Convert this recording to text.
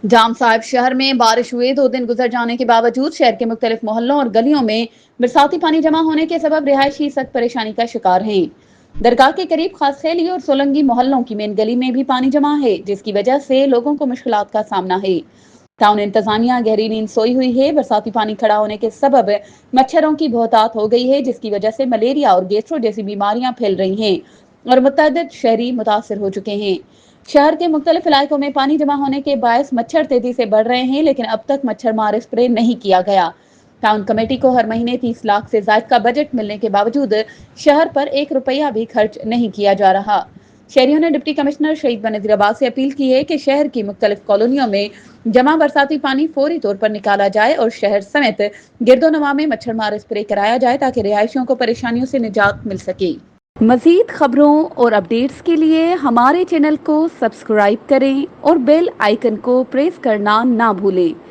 جام صاحب شہر میں بارش ہوئے 2 دن گزر جانے کے باوجود شہر کے مختلف محلوں اور گلیوں میں برساتی پانی جمع ہونے کے سبب رہائشی سخت پریشانی کا شکار ہیں۔ درگاہ کے قریب خاص خیلی اور سولنگی محلوں کی مین گلی میں بھی پانی جمع ہے، جس کی وجہ سے لوگوں کو مشکلات کا سامنا ہے۔ ٹاؤن انتظامیہ گہری نیند سوئی ہوئی ہے۔ برساتی پانی کھڑا ہونے کے سبب مچھروں کی بہتات ہو گئی ہے، جس کی وجہ سے ملیریا اور گیسٹرو جیسی بیماریاں پھیل رہی ہیں اور متعدد شہری متاثر ہو چکے ہیں۔ شہر کے مختلف علاقوں میں پانی جمع ہونے کے باعث مچھر تیزی سے بڑھ رہے ہیں، لیکن اب تک مچھر مار اسپرے نہیں کیا گیا۔ ٹاؤن کمیٹی کو ہر مہینے 30 لاکھ سے زائد کا بجٹ ملنے کے باوجود شہر پر 1 روپیہ بھی خرچ نہیں کیا جا رہا۔ شہریوں نے ڈپٹی کمشنر شہید بنظیر عباس سے اپیل کی ہے کہ شہر کی مختلف کالونیوں میں جمع برساتی پانی فوری طور پر نکالا جائے اور شہر سمیت گرد و نواح میں مچھر مار اسپرے کرایا جائے تاکہ رہائشیوں کو پریشانیوں سے نجات مل سکے۔ مزید خبروں اور اپڈیٹس کے لیے ہمارے چینل کو سبسکرائب کریں اور بیل آئیکن کو پریس کرنا نہ بھولیں۔